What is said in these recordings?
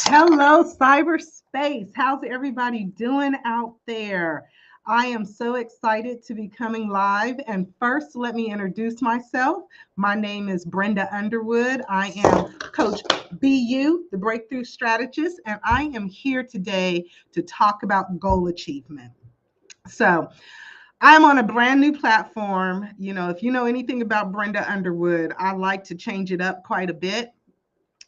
Hello, cyberspace. How's everybody doing out there? I am so excited to be coming live. And first, let me introduce myself. My name is Brenda Underwood. I am Coach BU, the Breakthrough Strategist, and I am here today to talk about goal achievement. So, I'm on a brand new platform. If you know anything about Brenda Underwood, I like to change it up quite a bit.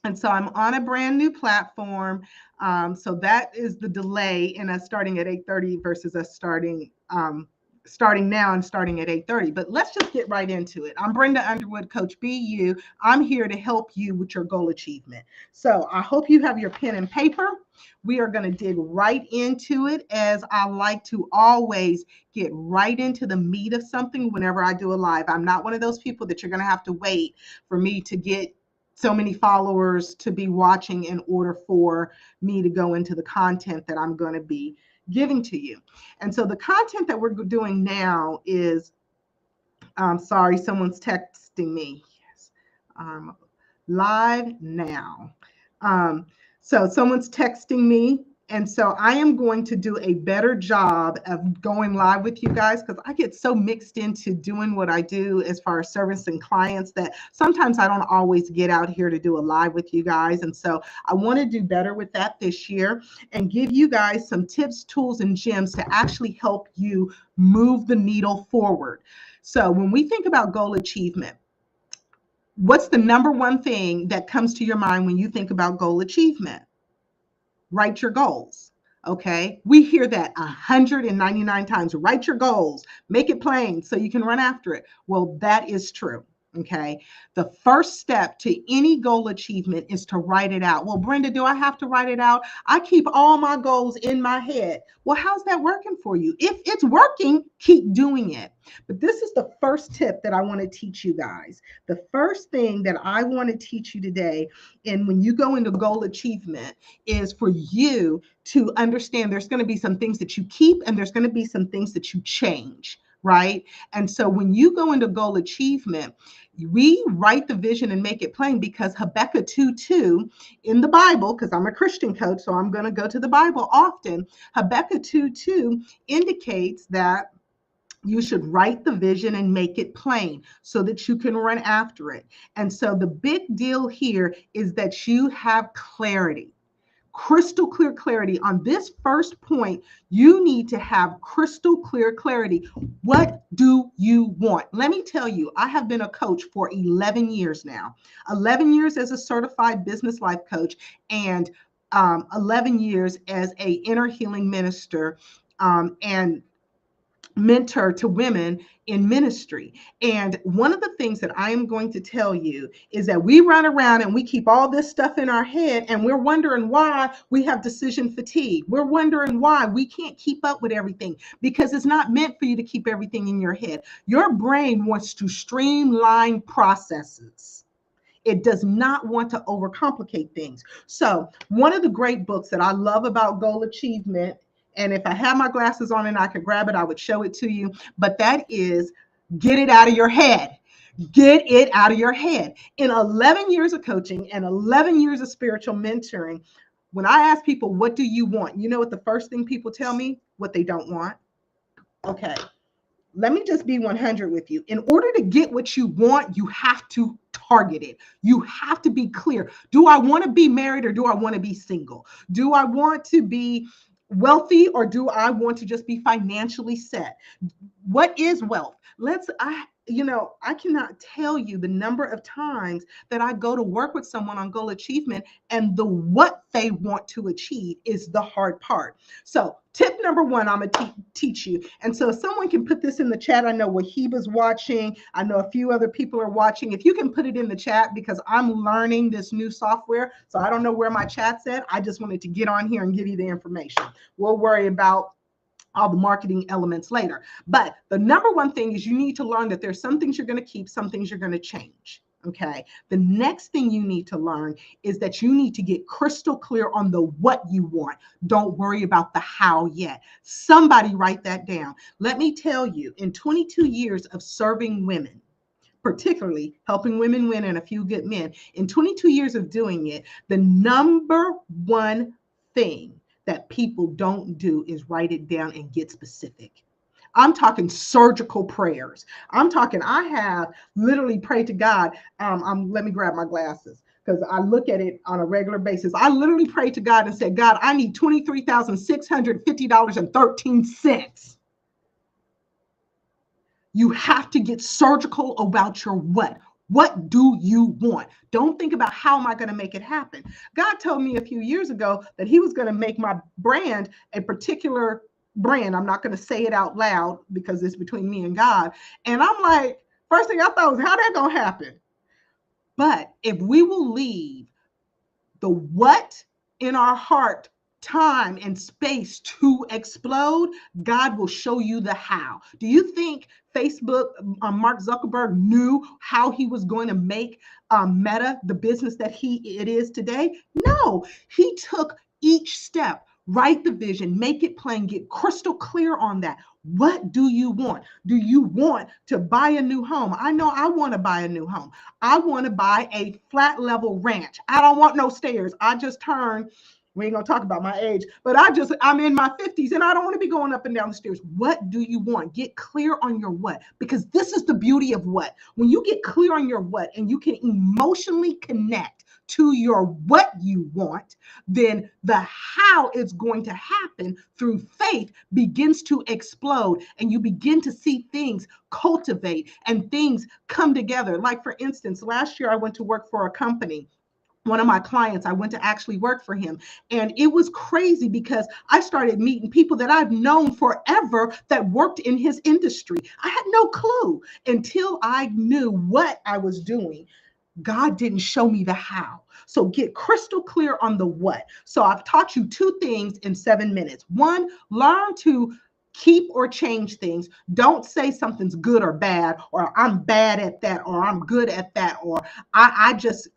And so I'm on a brand new platform. So that is the delay in us starting at 8:30 versus us starting now and starting at 8:30. But let's just get right into it. I'm Brenda Underwood, Coach BU. I'm here to help you with your goal achievement. So I hope you have your pen and paper. We are going to dig right into it, as I like to always get right into the meat of something whenever I do a live. I'm not one of those people that you're going to have to wait for me to get so many followers to be watching in order for me to go into the content that I'm going to be giving to you. And so the content that we're doing now is, sorry, someone's texting me. Yes, live now. So someone's texting me. And so I am going to do a better job of going live with you guys, because I get so mixed into doing what I do as far as servicing clients that sometimes I don't always get out here to do a live with you guys. And so I want to do better with that this year and give you guys some tips, tools, and gems to actually help you move the needle forward. So when we think about goal achievement, what's the number one thing that comes to your mind when you think about goal achievement? Write your goals. Okay. We hear that 199 times. Write your goals, make it plain so you can run after it. Well, that is true. Okay. The first step to any goal achievement is to write it out. Well, Brenda, do I have to write it out? I keep all my goals in my head. Well, how's that working for you? If it's working, keep doing it. But this is the first tip that I want to teach you guys. The first thing that I want to teach you today, and when you go into goal achievement, is for you to understand there's going to be some things that you keep and there's going to be some things that you change. Right. And so when you go into goal achievement, we write the vision and make it plain, because Habakkuk 2:2 in the Bible, because I'm a Christian coach, so I'm going to go to the Bible often. Habakkuk 2:2 indicates that you should write the vision and make it plain so that you can run after it. And so the big deal here is that you have clarity. Crystal clear clarity. On this first point, you need to have crystal clear clarity. What do you want? Let me tell you, I have been a coach for 11 years now, 11 years as a certified business life coach, and 11 years as a inner healing minister, and mentor to women in ministry. And one of the things that I am going to tell you is that we run around and we keep all this stuff in our head, and we're wondering why we have decision fatigue. We're wondering why we can't keep up with everything, because it's not meant for you to keep everything in your head. Your brain wants to streamline processes. It does not want to overcomplicate things. So one of the great books that I love about goal achievement, and if I had my glasses on and I could grab it, I would show it to you, but that is Get It Out of Your Head. Get it out of your head. In 11 years of coaching and 11 years of spiritual mentoring, when I ask people, what do you want? You know what the first thing people tell me? What they don't want. Okay. Let me just be 100 with you. In order to get what you want, you have to target it. You have to be clear. Do I want to be married, or do I want to be single? Do I want to be wealthy, or do I want to just be financially set? What is wealth? I cannot tell you the number of times that I go to work with someone on goal achievement, and the what they want to achieve is the hard part. So tip number one, I'm going to teach you. And so if someone can put this in the chat, I know Wahiba's watching. I know a few other people are watching. If you can put it in the chat, because I'm learning this new software, so I don't know where my chat's at. I just wanted to get on here and give you the information. We'll worry about all the marketing elements later. But the number one thing is you need to learn that there's some things you're going to keep, some things you're going to change. Okay. The next thing you need to learn is that you need to get crystal clear on the what you want. Don't worry about the how yet. Somebody write that down. Let me tell you, in 22 years of serving women, particularly helping women win and a few good men. In 22 years of doing it, the number one thing that people don't do is write it down and get specific. I'm talking surgical prayers. I'm talking, I have literally prayed to God. Let me grab my glasses because I look at it on a regular basis. I literally prayed to God and said, God, I need $23,650.13. You have to get surgical about your what. What do you want? Don't think about how am I going to make it happen. God told me a few years ago that he was going to make my brand a particular brand. I'm not going to say it out loud because it's between me and God. And I'm like, first thing I thought was, how that going to happen? But if we will leave the what in our heart, time and space to explode, God will show you the how. Do you think Facebook, Mark Zuckerberg knew how he was going to make Meta the business that it is today? No, he took each step. Write the vision, make it plain, get crystal clear on that. What do you want? Do you want to buy a new home? I know I want to buy a new home. I want to buy a flat level ranch. I don't want no stairs. I just turned, we ain't gonna talk about my age, but I'm in my 50s and I don't want to be going up and down the stairs. What do you want? Get clear on your what, because this is the beauty of what. When you get clear on your what and you can emotionally connect to your what you want, then the how it's going to happen through faith begins to explode, and you begin to see things cultivate and things come together. Like, for instance, last year I went to work for a company. One of my clients, I went to actually work for him. And it was crazy because I started meeting people that I've known forever that worked in his industry. I had no clue until I knew what I was doing. God didn't show me the how. So get crystal clear on the what. So I've taught you two things in 7 minutes. One, learn to keep or change things. Don't say something's good or bad, or I'm bad at that, or I'm good at that, or I'm just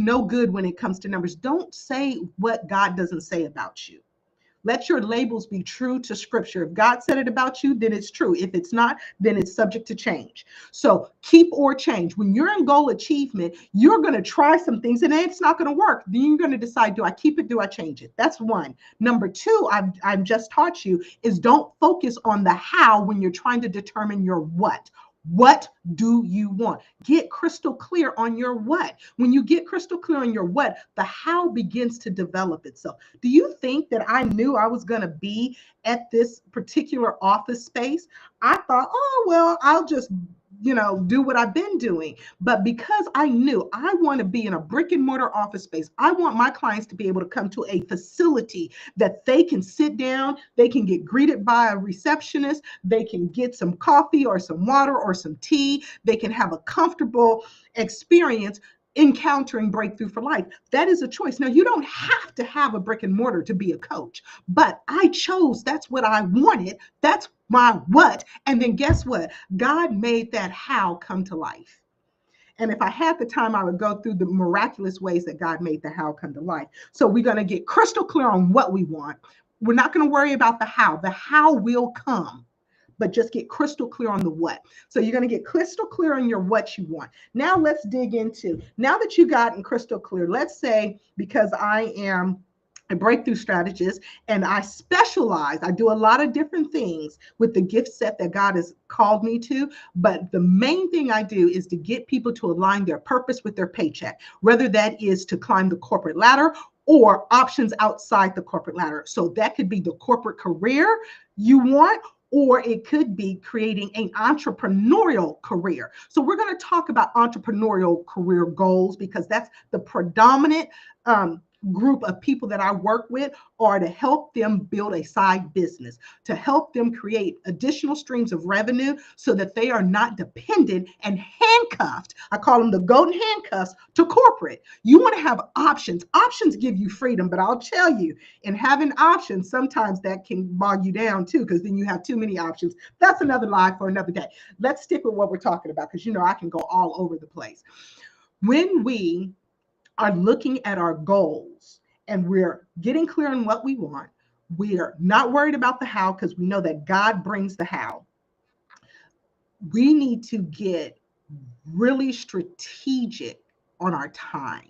no good when it comes to numbers. Don't say what God doesn't say about you. Let your labels be true to scripture. If God said it about you, then it's true. If it's not, then it's subject to change. So keep or change. When you're in goal achievement, you're going to try some things and it's not going to work. Then you're going to decide, do I keep it? Do I change it? That's one. Number two, I've just taught you is don't focus on the how when you're trying to determine your what. What do you want? Get crystal clear on your what. When you get crystal clear on your what, the how begins to develop itself. Do you think that I knew I was going to be at this particular office space? I thought, oh, well, I'll just do what I've been doing. But because I knew I want to be in a brick and mortar office space, I want my clients to be able to come to a facility that they can sit down, they can get greeted by a receptionist, they can get some coffee or some water or some tea, they can have a comfortable experience encountering breakthrough for life. That is a choice. Now, you don't have to have a brick and mortar to be a coach, but I chose, that's what I wanted. That's my what. And then guess what? God made that how come to life. And if I had the time, I would go through the miraculous ways that God made the how come to life. So we're going to get crystal clear on what we want. We're not going to worry about the how. The how will come, but just get crystal clear on the what. So you're going to get crystal clear on your what you want. Now let's dig into, now that you gotten crystal clear, let's say, because I am a breakthrough strategist and I specialize, I do a lot of different things with the gift set that God has called me to, but the main thing I do is to get people to align their purpose with their paycheck, whether that is to climb the corporate ladder or options outside the corporate ladder. So that could be the corporate career you want, or it could be creating an entrepreneurial career. So we're going to talk about entrepreneurial career goals because that's the predominant group of people that I work with, are to help them build a side business, to help them create additional streams of revenue so that they are not dependent and handcuffed. I call them the golden handcuffs to corporate. You want to have options. Options give you freedom, but I'll tell you, in having options, sometimes that can bog you down too, because then you have too many options. That's another lie for another day. Let's stick with what we're talking about, because I can go all over the place. When we are looking at our goals and we're getting clear on what we want, we're not worried about the how because we know that God brings the how. We need to get really strategic on our time.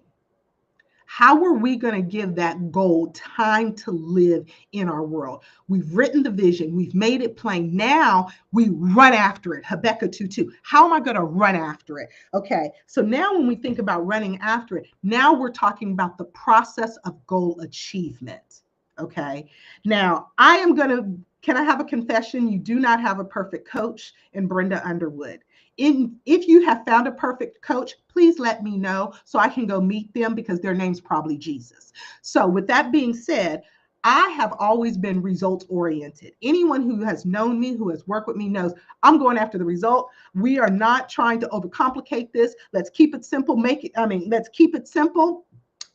How are we going to give that goal time to live in our world? We've written the vision, we've made it plain. Now we run after it. Habakkuk 2:2. How am I going to run after it? Okay, so now when we think about running after it, now we're talking about the process of goal achievement. Okay, now can I have a confession? You do not have a perfect coach in Brenda Underwood. If you have found a perfect coach, please let me know so I can go meet them, because their name's probably Jesus. So with that being said, I have always been results oriented. Anyone who has known me, who has worked with me, knows I'm going after the result. We are not trying to overcomplicate this. Let's keep it simple. Let's keep it simple,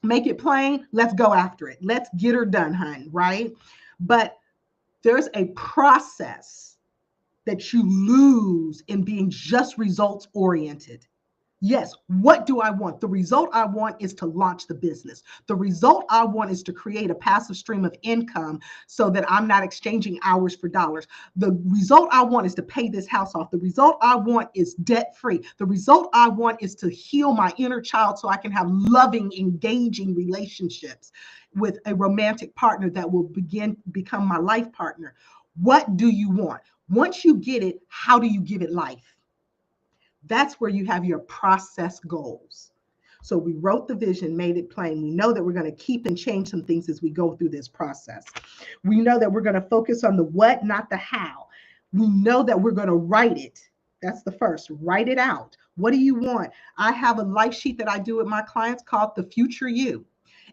make it plain. Let's go after it. Let's get her done, hun, right? But there's a process that you lose in being just results oriented. Yes, what do I want? The result I want is to launch the business. The result I want is to create a passive stream of income so that I'm not exchanging hours for dollars. The result I want is to pay this house off. The result I want is debt free. The result I want is to heal my inner child so I can have loving, engaging relationships with a romantic partner that will become my life partner. What do you want? Once you get it, how do you give it life? That's where you have your process goals. So we wrote the vision, made it plain. We know that we're going to keep and change some things as we go through this process. We know that we're going to focus on the what, not the how. We know that we're going to write it. That's the first. Write it out. What do you want? I have a life sheet that I do with my clients called The Future You.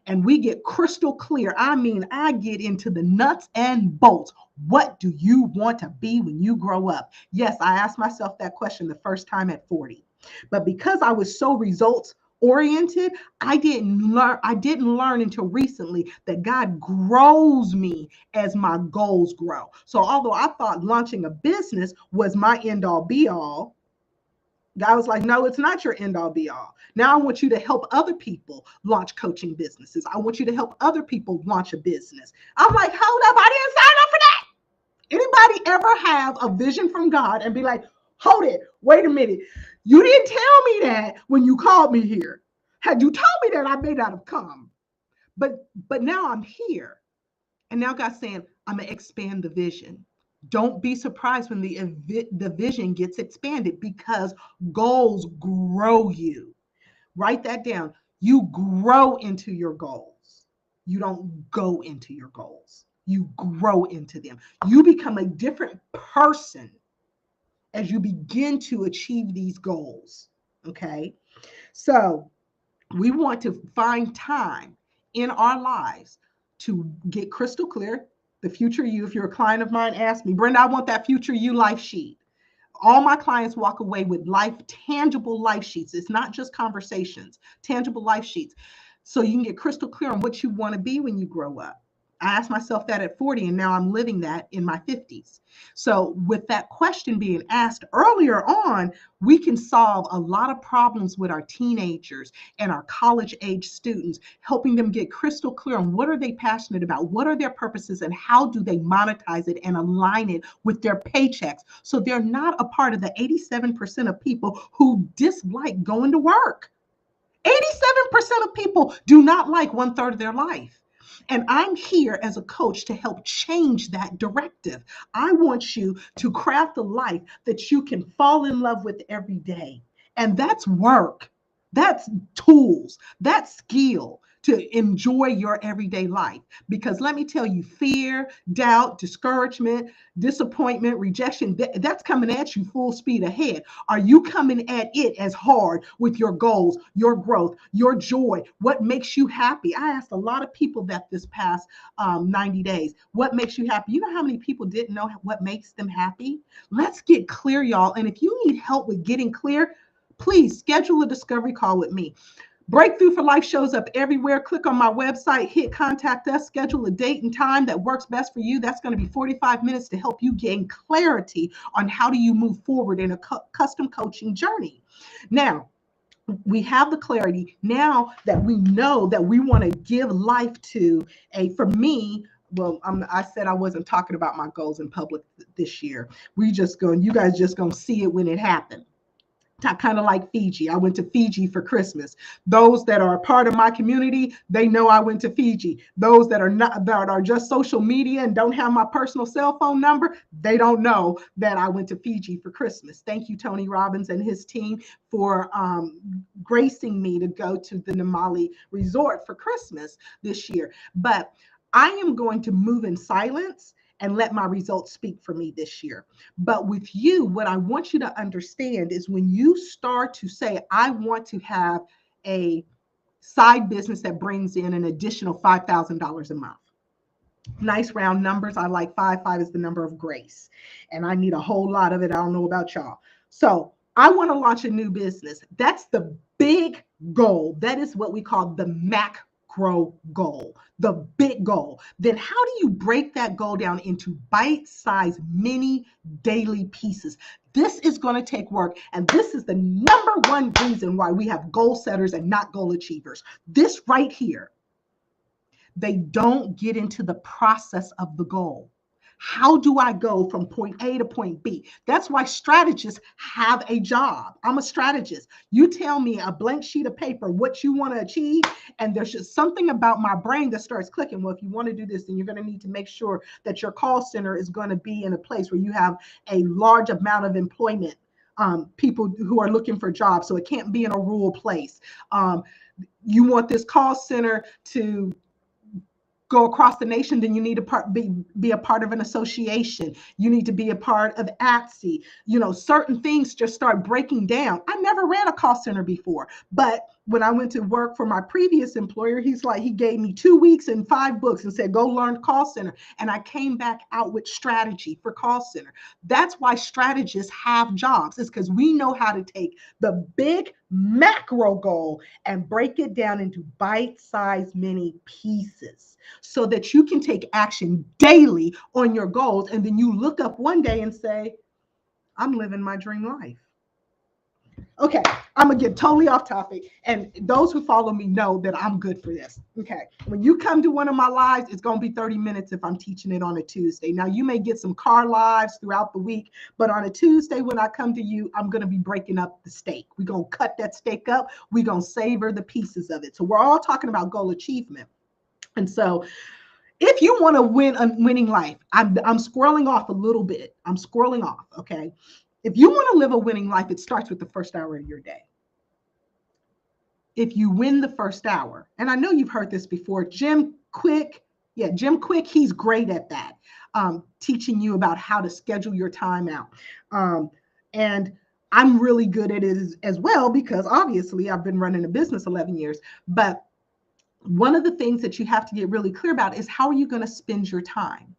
And we get crystal clear. I get into the nuts and bolts. What do you want to be when you grow up? Yes, I asked myself that question the first time at 40. But because I was so results oriented, I didn't learn until recently that God grows me as my goals grow. So although I thought launching a business was my end all be all, God was like, no, it's not your end all be all. Now I want you to help other people launch coaching businesses. I want you to help other people launch a business. I'm like, hold up, I didn't sign up for that. Anybody ever have a vision from God and be like, hold it, wait a minute. You didn't tell me that when you called me here. Had you told me that, I may not have come. But now I'm here. And now God's saying, I'm going to expand the vision. Don't be surprised when the vision gets expanded, because goals grow you. Write that down. You grow into your goals. You don't go into your goals. You grow into them. You become a different person as you begin to achieve these goals. Okay. So we want to find time in our lives to get crystal clear. The future you, if you're a client of mine, ask me, Brenda, I want that future you life sheet. All my clients walk away with tangible life sheets. It's not just conversations, tangible life sheets. So you can get crystal clear on what you want to be when you grow up. I asked myself that at 40, and now I'm living that in my 50s. So with that question being asked earlier on, we can solve a lot of problems with our teenagers and our college age students, helping them get crystal clear on what are they passionate about, what are their purposes, and how do they monetize it and align it with their paychecks, so they're not a part of the 87% of people who dislike going to work. 87% of people do not like 1/3 of their life. And I'm here as a coach to help change that directive. I want you to craft a life that you can fall in love with every day. And that's work. That's tools. That's skill to enjoy your everyday life. Because let me tell you, fear, doubt, discouragement, disappointment, rejection, that's coming at you full speed ahead. Are you coming at it as hard with your goals, your growth, your joy? What makes you happy? I asked a lot of people that this past 90 days. What makes you happy? You know how many people didn't know what makes them happy? Let's get clear, y'all. And if you need help with getting clear, please schedule a discovery call with me. Breakthrough for Life shows up everywhere. Click on my website, hit contact us, schedule a date and time that works best for you. That's going to be 45 minutes to help you gain clarity on how do you move forward in a custom coaching journey. Now, we have the clarity now that we know that we want to give life to for me, well, I said I wasn't talking about my goals in public this year. You guys just going to see it when it happens. kind of like Fiji. I went to Fiji for Christmas. Those that are a part of my community, they know I went to Fiji. Those that are not, that are just social media and don't have my personal cell phone number, they don't know that I went to Fiji for Christmas. Thank you, Tony Robbins and his team, for gracing me to go to the Namali Resort for Christmas this year. But I am going to move in silence and let my results speak for me this year. But with you, what I want you to understand is when you start to say, I want to have a side business that brings in an additional $5,000 a month. Nice round numbers. I like 5. 5 is the number of grace. And I need a whole lot of it. I don't know about y'all. So I want to launch a new business. That's the big goal. That is what we call the macro goal, the big goal. Then how do you break that goal down into bite-sized mini daily pieces? This is going to take work. And this is the number one reason why we have goal setters and not goal achievers. This right here, they don't get into the process of the goal. How do I go from point A to point B? That's why strategists have a job. I'm a strategist. You tell me a blank sheet of paper, what you want to achieve, and there's just something about my brain that starts clicking. Well, if you want to do this, then you're going to need to make sure that your call center is going to be in a place where you have a large amount of employment, people who are looking for jobs. So it can't be in a rural place. You want this call center to go across the nation, then you need to be a part of an association. You need to be a part of ATSI. You know, certain things just start breaking down. I never ran a call center before, but when I went to work for my previous employer, he gave me 2 weeks and 5 books and said, go learn call center. And I came back out with strategy for call center. That's why strategists have jobs. It's because we know how to take the big macro goal and break it down into bite-sized mini pieces so that you can take action daily on your goals. And then you look up one day and say, I'm living my dream life. Okay, I'm gonna get totally off topic. And those who follow me know that I'm good for this. Okay, when you come to one of my lives, it's gonna be 30 minutes if I'm teaching it on a Tuesday. Now, you may get some car lives throughout the week, but on a Tuesday when I come to you, I'm gonna be breaking up the steak. We're gonna cut that steak up. We're gonna savor the pieces of it. So we're all talking about goal achievement. And so if you want to win a winning life, I'm scrolling off a little bit. I'm scrolling off, okay? If you want to live a winning life, it starts with the first hour of your day. If you win the first hour, and I know you've heard this before, Jim Quick, he's great at that, teaching you about how to schedule your time out. And I'm really good at it as well, because obviously I've been running a business 11 years. But one of the things that you have to get really clear about is how are you going to spend your time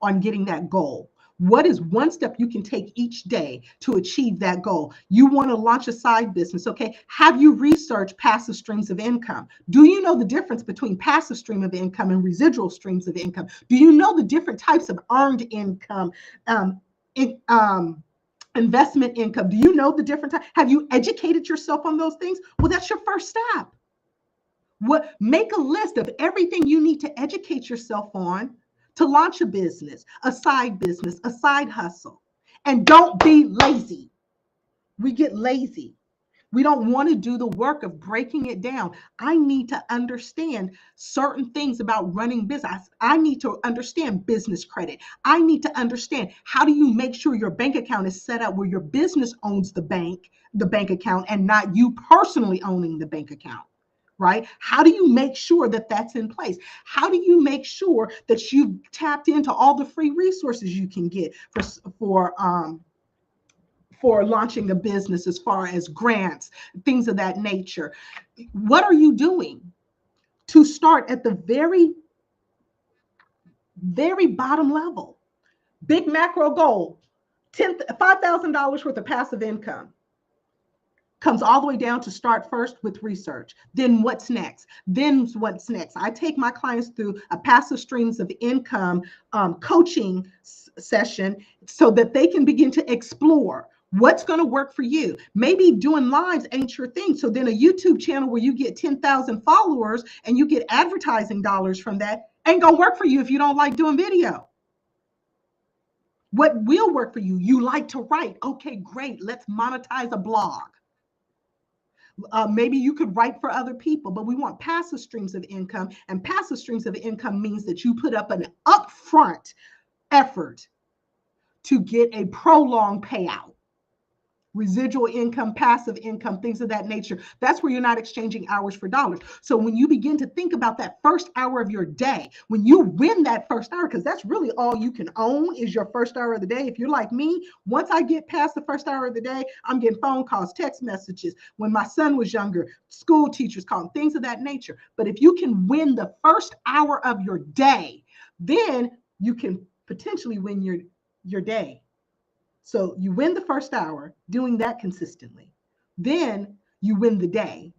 on getting that goal? What is one step you can take each day to achieve that goal? You want to launch a side business, okay? Have you researched passive streams of income? Do you know the difference between passive stream of income and residual streams of income? Do you know the different types of earned income, investment income? Do you know the different types? Have you educated yourself on those things? Well, that's your first step. Make a list of everything you need to educate yourself on to launch a business, a side hustle. And don't be lazy. We get lazy. We don't want to do the work of breaking it down. I need to understand certain things about running business. I need to understand business credit. I need to understand how do you make sure your bank account is set up where your business owns the bank account, and not you personally owning the bank account. Right? How do you make sure that that's in place? How do you make sure that you've tapped into all the free resources you can get for launching a business, as far as grants, things of that nature? What are you doing to start at the very, very bottom level? Big macro goal, $5,000 worth of passive income. Comes all the way down to start first with research. Then what's next? I take my clients through a passive streams of income coaching session so that they can begin to explore what's going to work for you. Maybe doing lives ain't your thing. So then a YouTube channel where you get 10,000 followers and you get advertising dollars from that ain't going to work for you if you don't like doing video. What will work for you? You like to write. Okay, great. Let's monetize a blog. Maybe you could write for other people, but we want passive streams of income. And passive streams of income means that you put up an upfront effort to get a prolonged payout. Residual income, passive income, things of that nature. That's where you're not exchanging hours for dollars. So when you begin to think about that first hour of your day, when you win that first hour, because that's really all you can own is your first hour of the day. If you're like me, once I get past the first hour of the day, I'm getting phone calls, text messages. When my son was younger, school teachers calling, things of that nature. But if you can win the first hour of your day, then you can potentially win your day. So you win the first hour doing that consistently. Then you win the day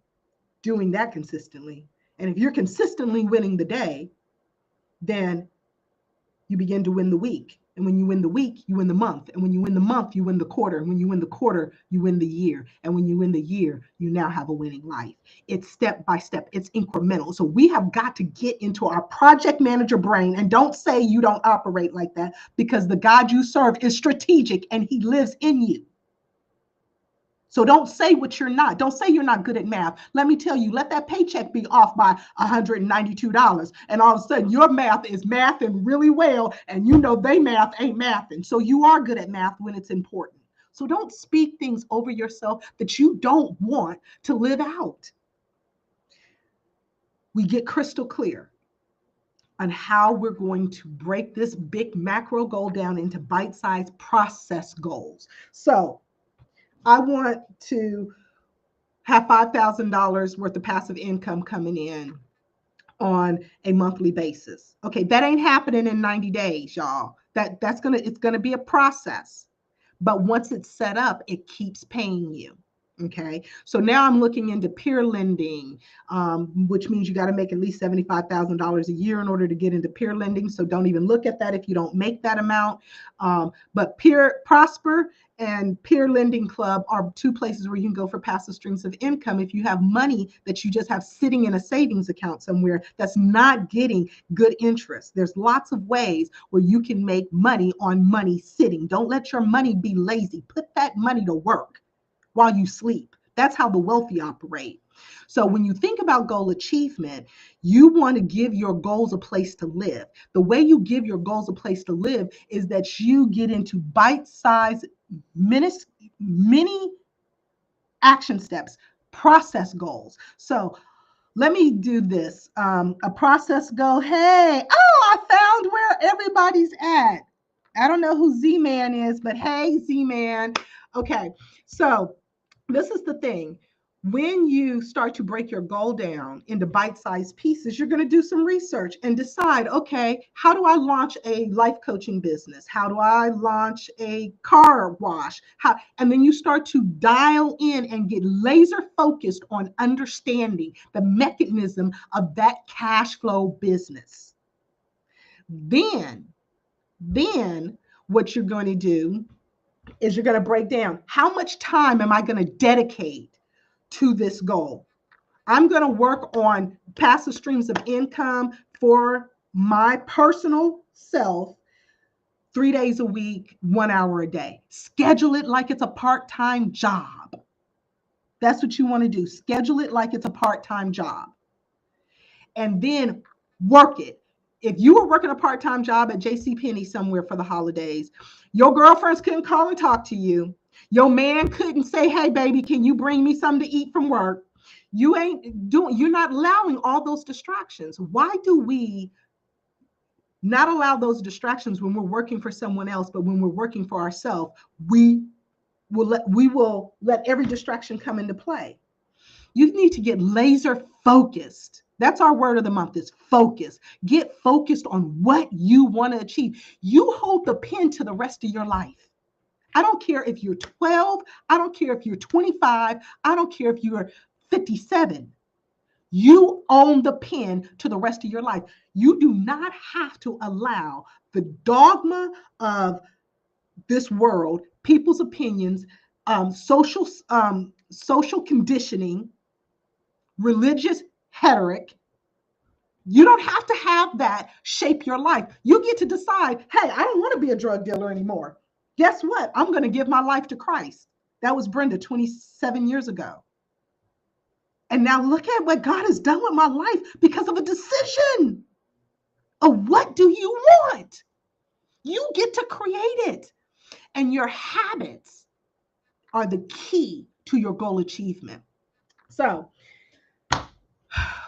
doing that consistently. And if you're consistently winning the day, then you begin to win the week. And when you win the week, you win the month. And when you win the month, you win the quarter. And when you win the quarter, you win the year. And when you win the year, you now have a winning life. It's step by step. It's incremental. So we have got to get into our project manager brain. And don't say you don't operate like that, because the God you serve is strategic and he lives in you. So don't say what you're not. Don't say you're not good at math. Let me tell you, let that paycheck be off by $192. And all of a sudden your math is mathing really well. And you know they math ain't mathing. So you are good at math when it's important. So don't speak things over yourself that you don't want to live out. We get crystal clear on how we're going to break this big macro goal down into bite-sized process goals. So I want to have $5,000 worth of passive income coming in on a monthly basis. Okay, that ain't happening in 90 days, y'all. It's gonna be a process. But once it's set up, it keeps paying you. Okay, so now I'm looking into peer lending, which means you got to make at least $75,000 a year in order to get into peer lending. So don't even look at that if you don't make that amount. But Peer Prosper and Peer Lending Club are two places where you can go for passive streams of income if you have money that you just have sitting in a savings account somewhere that's not getting good interest. There's lots of ways where you can make money on money sitting. Don't let your money be lazy. Put that money to work while you sleep. That's how the wealthy operate. So when you think about goal achievement, you want to give your goals a place to live. The way you give your goals a place to live is that you get into bite-sized mini action steps, process goals. So let me do this. A process goal. Hey, I found where everybody's at. I don't know who Z-Man is, but hey, Z-Man. Okay, so this is the thing. When you start to break your goal down into bite-sized pieces, you're going to do some research and decide, okay, how do I launch a life coaching business? How do I launch a car wash? And then you start to dial in and get laser focused on understanding the mechanism of that cash flow business. Then what you're going to do is you're going to break down how much time am I going to dedicate to this goal. I'm going to work on passive streams of income for my personal self 3 days a week, 1 hour a day. Schedule it like it's a part-time job. That's what you want to do. Schedule it like it's a part-time job. And then work it. If you were working a part-time job at JCPenney somewhere for the holidays, your girlfriends couldn't call and talk to you. Your man couldn't say, hey, baby, can you bring me something to eat from work? You're not allowing all those distractions. Why do we not allow those distractions when we're working for someone else, but when we're working for ourselves, we will let every distraction come into play? You need to get laser focused. That's our word of the month, is focus. Get focused on what you want to achieve. You hold the pen to the rest of your life. I don't care if you're 12. I don't care if you're 25. I don't care if you're 57. You own the pen to the rest of your life. You do not have to allow the dogma of this world, people's opinions, social conditioning, religious rhetoric, You don't have to have that shape your life. You get to decide, hey, I don't want to be a drug dealer anymore. Guess what? I'm going to give my life to Christ. That was Brenda 27 years ago. And now look at what God has done with my life because of a decision of what do you want? You get to create it. And your habits are the key to your goal achievement. So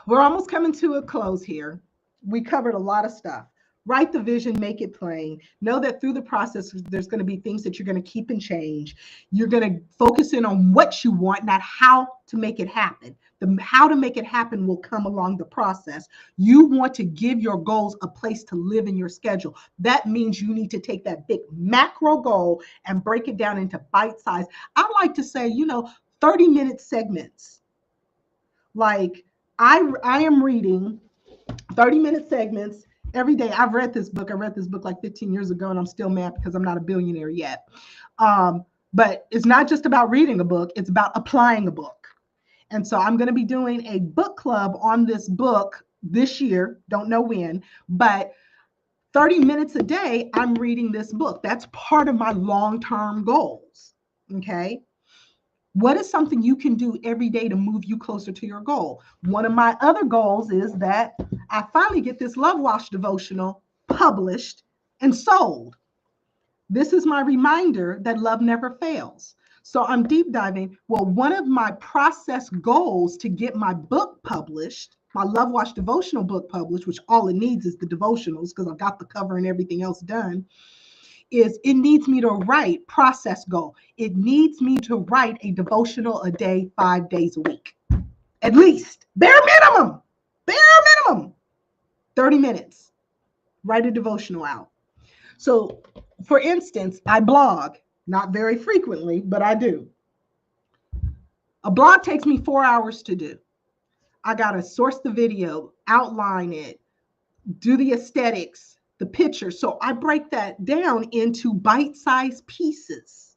we're almost coming to a close here. We covered a lot of stuff. Write the vision, make it plain. Know that through the process, there's going to be things that you're going to keep and change. You're going to focus in on what you want, not how to make it happen. The how to make it happen will come along the process. You want to give your goals a place to live in your schedule. That means you need to take that big macro goal and break it down into bite size. I like to say, 30-minute segments. Like I am reading 30-minute segments every day. I've read this book. I read this book like 15 years ago, and I'm still mad because I'm not a billionaire yet. But it's not just about reading a book. It's about applying a book. And so I'm going to be doing a book club on this book this year. Don't know when, but 30 minutes a day, I'm reading this book. That's part of my long-term goals. Okay. What is something you can do every day to move you closer to your goal? One of my other goals is that I finally get this Love Wash devotional published and sold. This is my reminder that love never fails. So I'm deep diving. Well, one of my process goals to get my book published, my Love Wash devotional book published, which all it needs is the devotionals because I've got the cover and everything else done, is it needs me to write process goal. It needs me to write a devotional a day, 5 days a week, at least bare minimum, 30 minutes, write a devotional out. So for instance, I blog, not very frequently, but I do. A blog takes me 4 hours to do. I got to source the video, outline it, do the aesthetics, the picture. So I break that down into bite-sized pieces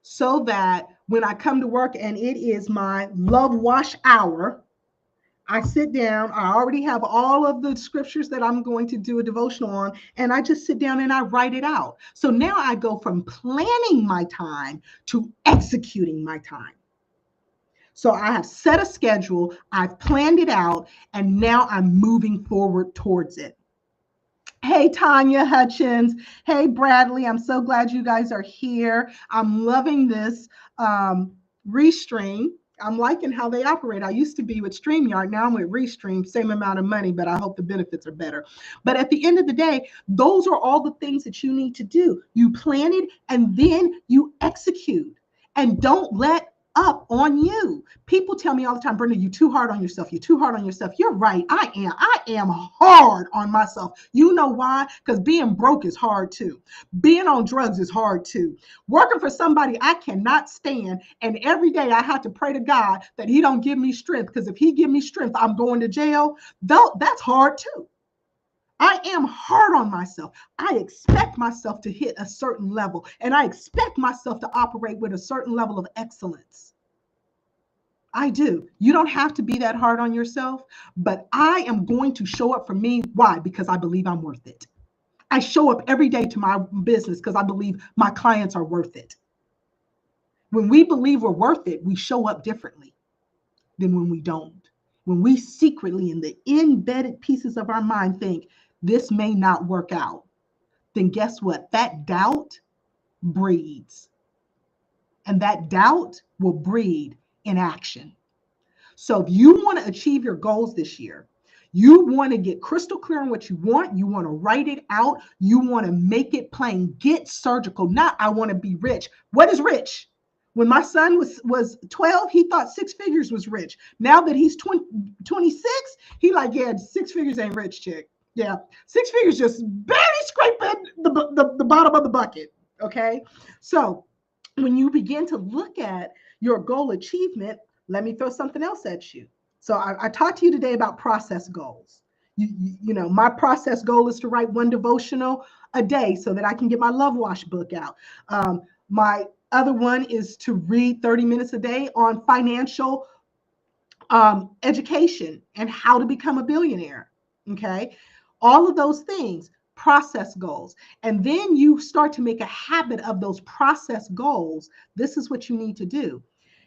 so that when I come to work and it is my Love Wash hour, I sit down, I already have all of the scriptures that I'm going to do a devotional on, and I just sit down and I write it out. So now I go from planning my time to executing my time. So I have set a schedule, I've planned it out, and now I'm moving forward towards it. Hey, Tanya Hutchins. Hey, Bradley. I'm so glad you guys are here. I'm loving this Restream. I'm liking how they operate. I used to be with StreamYard. Now I'm with Restream, same amount of money, but I hope the benefits are better. But at the end of the day, those are all the things that you need to do. You plan it and then you execute. And don't let up on you. People tell me all the time, Brenda, you're too hard on yourself. You're too hard on yourself. You're right. I am hard on myself. You know why? Because being broke is hard too. Being on drugs is hard too. Working for somebody I cannot stand. And every day I have to pray to God that he don't give me strength. Because if he give me strength, I'm going to jail. Though that's hard too. I am hard on myself. I expect myself to hit a certain level, and I expect myself to operate with a certain level of excellence. I do. You don't have to be that hard on yourself, but I am going to show up for me. Why? Because I believe I'm worth it. I show up every day to my business because I believe my clients are worth it. When we believe we're worth it, we show up differently than when we don't. When we secretly, in the embedded pieces of our mind, think, this may not work out, then guess what? That doubt breeds. And that doubt will breed inaction. So if you want to achieve your goals this year, you want to get crystal clear on what you want, you want to write it out, you want to make it plain, get surgical. Not, I want to be rich. What is rich? When my son was 12, he thought 6 figures was rich. Now that he's 26, he like, yeah, 6 figures ain't rich, chick. Yeah, 6 figures just barely scraping the bottom of the bucket, okay? So when you begin to look at your goal achievement, let me throw something else at you. So I talked to you today about process goals. You know, my process goal is to write 1 devotional a day so that I can get my Love Wash book out. My other one is to read 30 minutes a day on financial education and how to become a billionaire. Okay. All of those things, process goals. And then you start to make a habit of those process goals. This is what you need to do.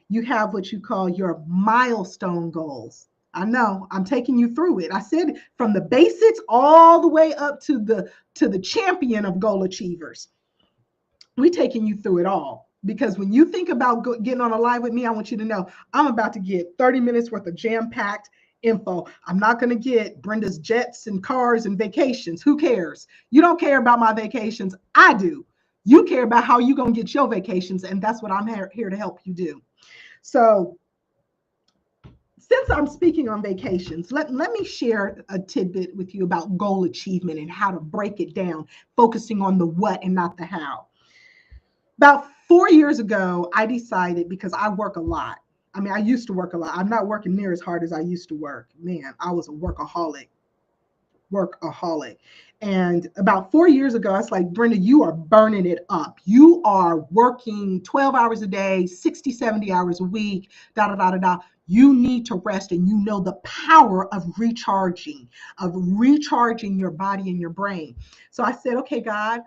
You have what you call your milestone goals. I know I'm taking you through it. I said from the basics all the way up to the champion of goal achievers. We're taking you through it all because when you think about getting on a live with me, I want you to know I'm about to get 30 minutes worth of jam-packed info. I'm not going to get Brenda's jets and cars and vacations. Who cares? You don't care about my vacations. I do. You care about how you're going to get your vacations, and that's what I'm here to help you do. So since I'm speaking on vacations, let me share a tidbit with you about goal achievement and how to break it down, focusing on the what and not the how. About 4 years ago, I decided, because I work a lot. I mean, I used to work a lot. I'm not working near as hard as I used to work. Man, I was a workaholic. And about 4 years ago, I was like, Brenda, you are burning it up. You are working 12 hours a day, 60, 70 hours a week, da, da, da, da, da. You need to rest, and you know the power of recharging your body and your brain. So I said, okay, God,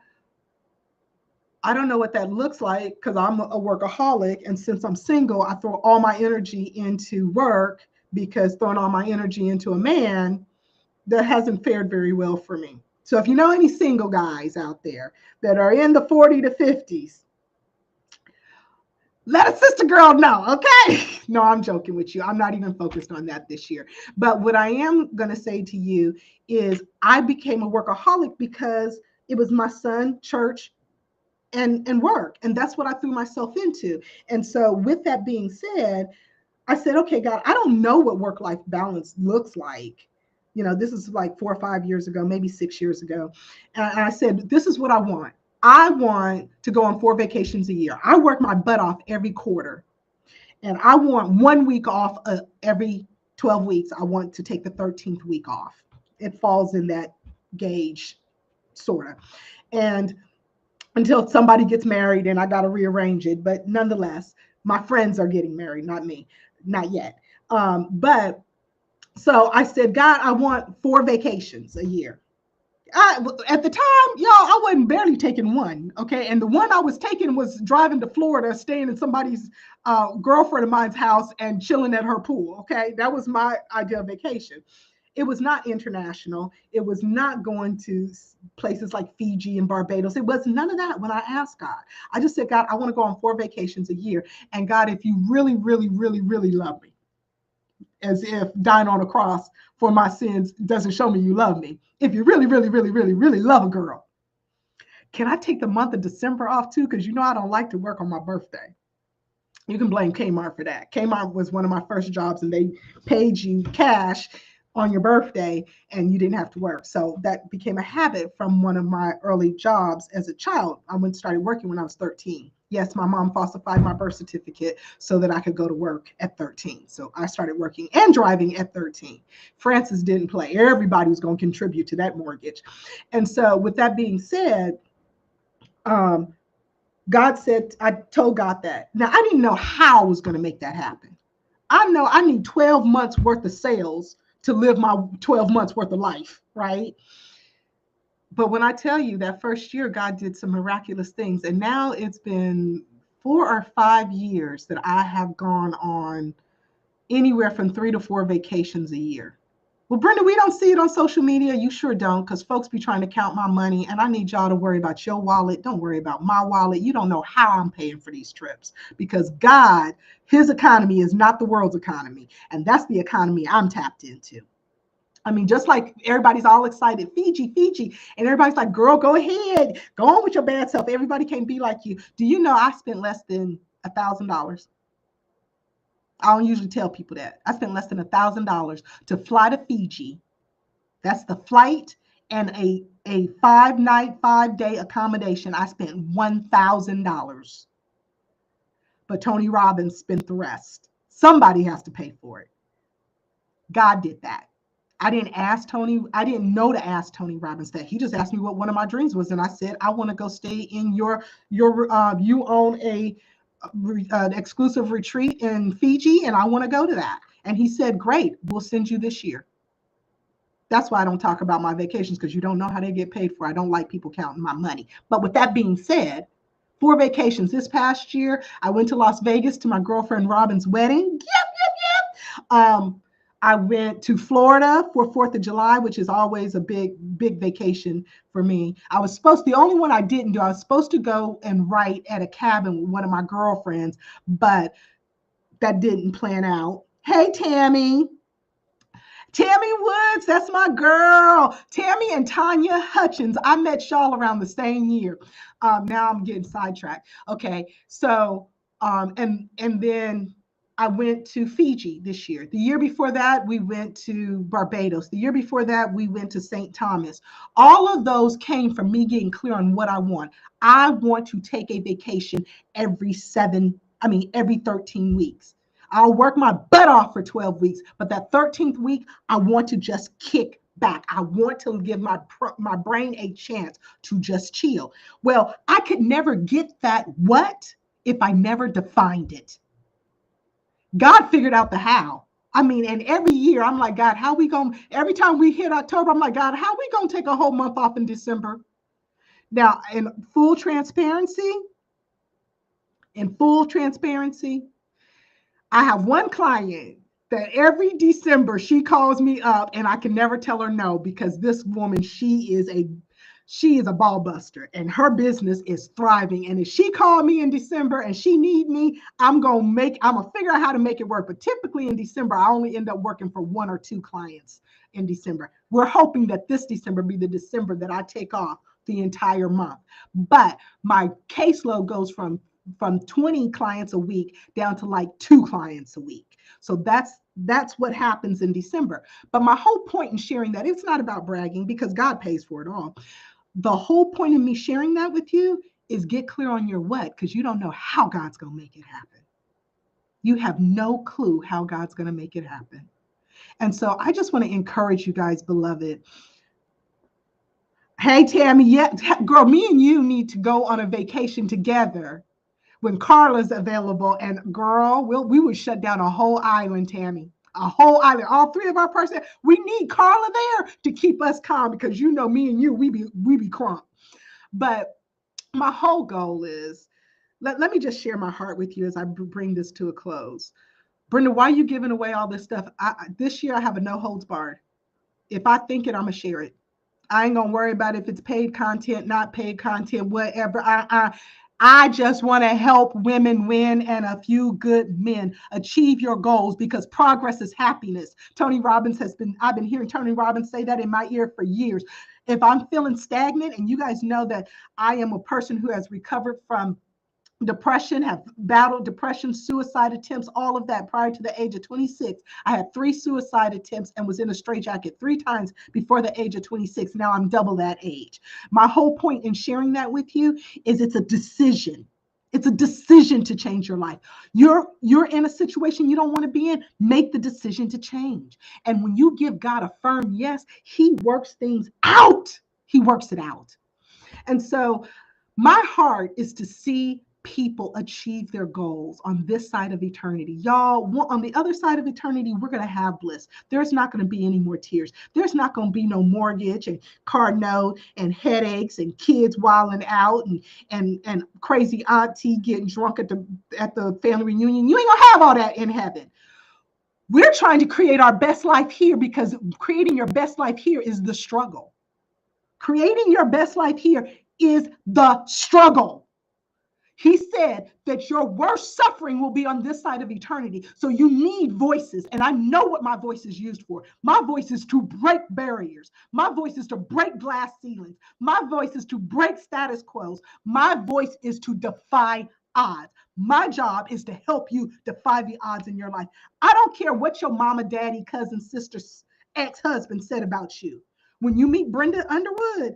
I don't know what that looks like because I'm a workaholic. And since I'm single, I throw all my energy into work, because throwing all my energy into a man, that hasn't fared very well for me. So if you know any single guys out there that are in the 40 to 50s, let a sister girl know, okay? No, I'm joking with you. I'm not even focused on that this year. But what I am going to say to you is I became a workaholic because it was my son, church, and work. And that's what I threw myself into. And so with that being said, I said, okay, God, I don't know what work-life balance looks like. You know, this is like 4 or 5 years ago, maybe 6 years ago. And I said, this is what I want. I want to go on 4 vacations a year. I work my butt off every quarter. And I want 1 week off every 12 weeks. I want to take the 13th week off. It falls in that gauge, sort of. And until somebody gets married and I got to rearrange it. But nonetheless, my friends are getting married, not me, not yet. But so I said, God, I want 4 vacations a year. At the time, y'all, I wasn't barely taking one. Okay. And the one I was taking was driving to Florida, staying in somebody's girlfriend of mine's house and chilling at her pool. Okay. That was my idea of vacation. It was not international. It was not going to places like Fiji and Barbados. It was none of that when I asked God. I just said, God, I want to go on 4 vacations a year. And God, if you really, really, really, really love me, as if dying on a cross for my sins doesn't show me you love me. If you really, really, really, really, really love a girl, can I take the month of December off too? Because you know I don't like to work on my birthday. You can blame Kmart for that. Kmart was one of my first jobs, and they paid you cash on your birthday and you didn't have to work. So that became a habit from one of my early jobs as a child. I started working when I was 13. Yes, my mom falsified my birth certificate so that I could go to work at 13. So I started working and driving at 13. Francis didn't play. Everybody was going to contribute to that mortgage. And so with that being said, God said, I told God that. Now, I didn't know how I was going to make that happen. I know I need 12 months worth of sales to live my 12 months worth of life, right? But when I tell you that first year, God did some miraculous things. And now it's been 4 or 5 years that I have gone on anywhere from 3 to 4 vacations a year. Well, Brenda, we don't see it on social media. You sure don't, because folks be trying to count my money, and I need y'all to worry about your wallet. Don't worry about my wallet. You don't know how I'm paying for these trips, because God, his economy is not the world's economy, and that's the economy I'm tapped into. I mean, just like everybody's all excited, Fiji, Fiji, and everybody's like, girl, go ahead, go on with your bad self. Everybody can't be like you. Do you know I spent less than $1,000? I don't usually tell people that. I spent less than $1,000 to fly to Fiji. That's the flight and a 5-night, 5-day accommodation. I spent $1,000. But Tony Robbins spent the rest. Somebody has to pay for it. God did that. I didn't ask Tony. I didn't know to ask Tony Robbins that. He just asked me what one of my dreams was, and I said, I want to go stay in your you own a exclusive retreat in Fiji, and I want to go to that. And he said, great, we'll send you this year. That's why I don't talk about my vacations, because you don't know how they get paid for. I don't like people counting my money. But with that being said, 4 vacations. This past year, I went to Las Vegas to my girlfriend Robin's wedding. I went to Florida for 4th of July, which is always a big vacation for me. The only one I didn't do, I was supposed to go and write at a cabin with one of my girlfriends, but that didn't plan out. Hey, Tammy Woods, that's my girl. Tammy and Tanya Hutchins. I met y'all around the same year. Now I'm getting sidetracked. Okay, so and then I went to Fiji this year. The year before that, we went to Barbados. The year before that, we went to St. Thomas. All of those came from me getting clear on what I want. I want to take a vacation every 13 weeks. I'll work my butt off for 12 weeks, but that 13th week, I want to just kick back. I want to give my brain a chance to just chill. Well, I could never get that what if I never defined it. God figured out the how. And every year I'm like, God, how we going? Every time we hit October, I'm like, God, how we going to take a whole month off in December? Now, in full transparency, I have one client that every December she calls me up and I can never tell her no, because this woman, she is a ball buster and her business is thriving. And if she called me in December and she need me, I'm going to figure out how to make it work. But typically in December, I only end up working for 1 or 2 clients in December. We're hoping that this December be the December that I take off the entire month. But my caseload goes from 20 clients a week down to like 2 clients a week. So that's what happens in December. But my whole point in sharing that, it's not about bragging, because God pays for it all. The whole point of me sharing that with you is get clear on your what, because you don't know how God's going to make it happen. You have no clue how God's going to make it happen. And so I just want to encourage you guys, beloved. Hey, Tammy, yeah, girl, me and you need to go on a vacation together when Carla's available. And girl, we would shut down a whole island, Tammy. A whole island, all 3 of our person. We need Carla there to keep us calm, because you know me and you, we be crump. But my whole goal is, let me just share my heart with you as I bring this to a close. Brenda, why are you giving away all this stuff? This year I have a no holds barred. If I think it, I'm gonna share it. I ain't gonna worry about if it's paid content, not paid content, whatever. I just want to help women win and a few good men achieve your goals, because progress is happiness. I've been hearing Tony Robbins say that in my ear for years. If I'm feeling stagnant, and you guys know that I am a person who has recovered from depression, have battled depression, suicide attempts, all of that prior to the age of 26. I had 3 suicide attempts and was in a straitjacket 3 times before the age of 26. Now I'm double that age. My whole point in sharing that with you is it's a decision. It's a decision to change your life. You're in a situation you don't want to be in. Make the decision to change. And when you give God a firm yes, he works things out. He works it out. And so my heart is to see people achieve their goals on this side of eternity. Y'all, on the other side of eternity, we're going to have bliss. There's not going to be any more tears. There's not going to be no mortgage and car note and headaches and kids wilding out and crazy auntie getting drunk at the family reunion. You ain't going to have all that in heaven. We're trying to create our best life here, because creating your best life here is the struggle. Creating your best life here is the struggle. He said that your worst suffering will be on this side of eternity. So you need voices. And I know what my voice is used for. My voice is to break barriers. My voice is to break glass ceilings. My voice is to break status quos. My voice is to defy odds. My job is to help you defy the odds in your life. I don't care what your mama, daddy, cousin, sister, ex-husband said about you. When you meet Brenda Underwood,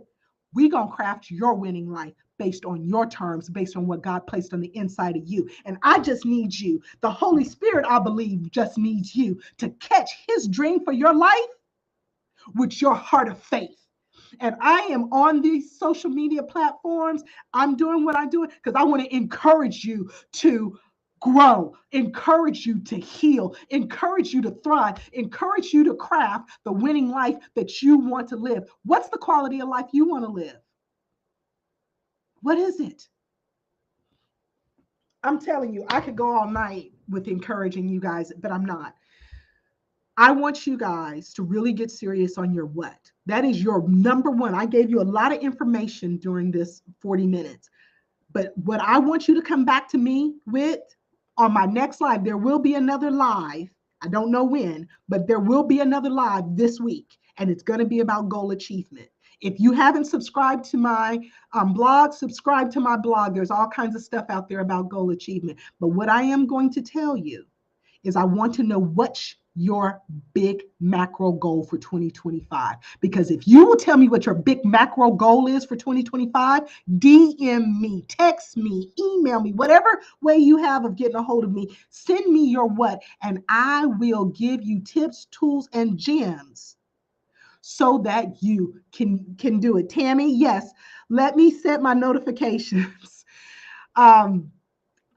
we're going to craft your winning life based on your terms, based on what God placed on the inside of you. And I just need you. The Holy Spirit, I believe, just needs you to catch his dream for your life with your heart of faith. And I am on these social media platforms. I'm doing what I'm doing because I want to encourage you to grow, encourage you to heal, encourage you to thrive, encourage you to craft the winning life that you want to live. What's the quality of life you want to live? What is it? I'm telling you, I could go all night with encouraging you guys, but I'm not. I want you guys to really get serious on your what. That is your number one. I gave you a lot of information during this 40 minutes. But what I want you to come back to me with on my next live, there will be another live. I don't know when, but there will be another live this week, and it's going to be about goal achievement. If you haven't subscribed to my blog, subscribe to my blog. There's all kinds of stuff out there about goal achievement. But what I am going to tell you is I want to know what's your big macro goal for 2025. Because if you will tell me what your big macro goal is for 2025, DM me, text me, email me, whatever way you have of getting a hold of me, send me your what, and I will give you tips, tools, and gems so that you can do it. Tammy, yes, let me set my notifications. I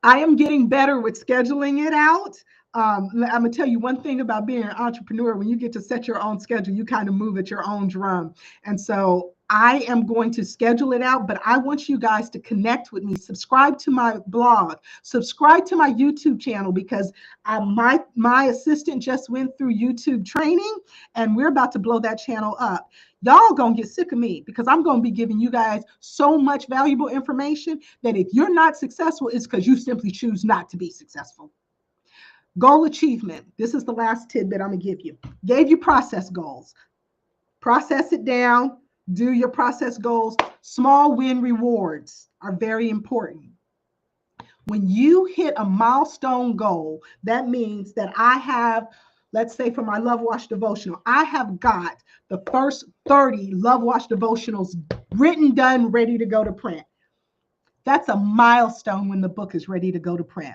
am getting better with scheduling it out. I'm gonna tell you one thing about being an entrepreneur. When you get to set your own schedule, you kind of move at your own drum. And so I am going to schedule it out, but I want you guys to connect with me. Subscribe to my blog, subscribe to my YouTube channel, because my assistant just went through YouTube training, and we're about to blow that channel up. Y'all gonna get sick of me because I'm gonna be giving you guys so much valuable information that if you're not successful, it's because you simply choose not to be successful. Goal achievement. This is the last tidbit I'm gonna give you. Gave you process goals. Process it down, do your process goals. Small win rewards are very important. When you hit a milestone goal, that means that I have, let's say for my Love Wash devotional, I have got the first 30 Love Wash devotionals written, done, ready to go to print. That's a milestone when the book is ready to go to print.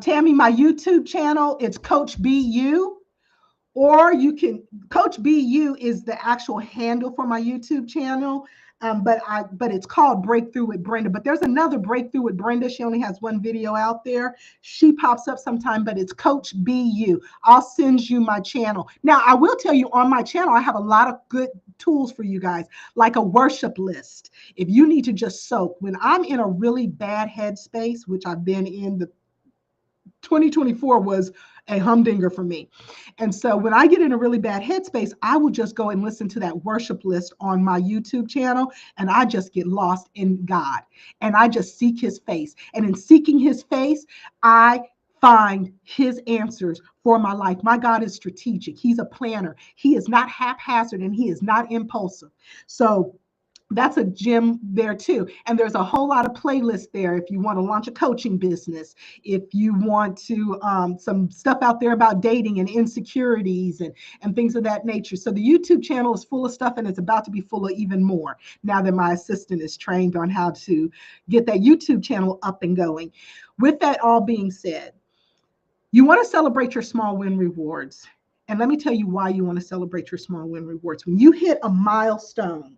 Tammy, my YouTube channel, it's Coach BU. Or you can, Coach BU is the actual handle for my YouTube channel, but it's called Breakthrough with Brenda. But there's another Breakthrough with Brenda. She only has one video out there. She pops up sometime, but it's Coach BU. I'll send you my channel. Now, I will tell you on my channel, I have a lot of good tools for you guys, like a worship list. If you need to just soak, when I'm in a really bad headspace, which I've been in, the 2024 was a humdinger for me. And so when I get in a really bad headspace, I will just go and listen to that worship list on my YouTube channel, and I just get lost in God, and I just seek his face. And in seeking his face, I find his answers for my life. My God is strategic. He's a planner. He is not haphazard, and he is not impulsive. So that's a gem there too. And there's a whole lot of playlists there if you want to launch a coaching business, if you want to some stuff out there about dating and insecurities and things of that nature. So the YouTube channel is full of stuff, and it's about to be full of even more now that my assistant is trained on how to get that YouTube channel up and going. With that all being said, you want to celebrate your small win rewards. And let me tell you why you want to celebrate your small win rewards. When you hit a milestone,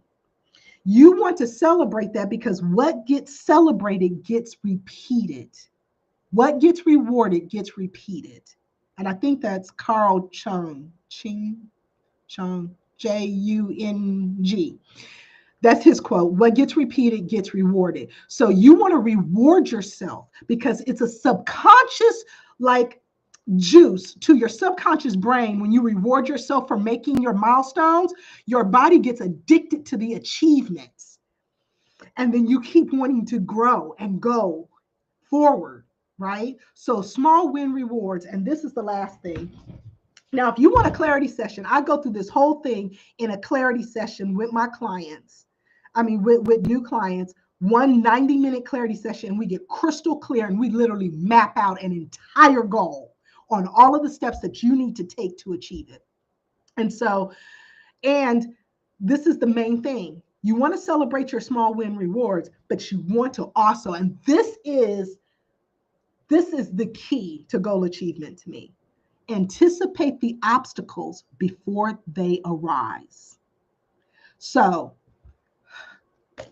you want to celebrate that, because what gets celebrated gets repeated. What gets rewarded gets repeated. And I think that's Carl Chung, Jung. That's his quote. What gets repeated gets rewarded. So you want to reward yourself because it's a subconscious, like, juice to your subconscious brain. When you reward yourself for making your milestones, your body gets addicted to the achievements, and then you keep wanting to grow and go forward, right? So small win rewards. And this is the last thing. Now, if you want a clarity session, I go through this whole thing in a clarity session with my clients. With new clients, one 90-minute clarity session, and we get crystal clear, and we literally map out an entire goal on all of the steps that you need to take to achieve it. And so, and this is the main thing. You want to celebrate your small win rewards, but you want to also, and this is the key to goal achievement to me, anticipate the obstacles before they arise. So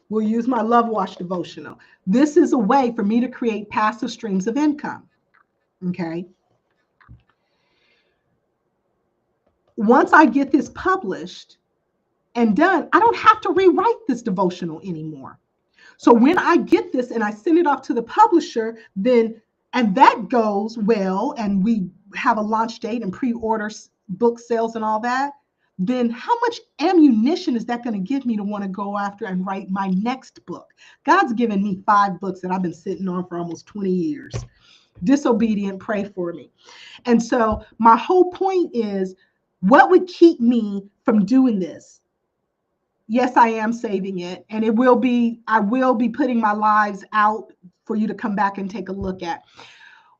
we'll use my Love Wash devotional. This is a way for me to create passive streams of income. Okay. Once I get this published and done, I don't have to rewrite this devotional anymore. So when I get this and I send it off to the publisher, then, and that goes well, and we have a launch date and pre-order book sales and all that, then how much ammunition is that going to give me to want to go after and write my next book? God's given me 5 books that I've been sitting on for almost 20 years. Disobedient, pray for me. And so my whole point is, what would keep me from doing this? Yes, I am saving it, and I will be putting my lives out for you to come back and take a look at.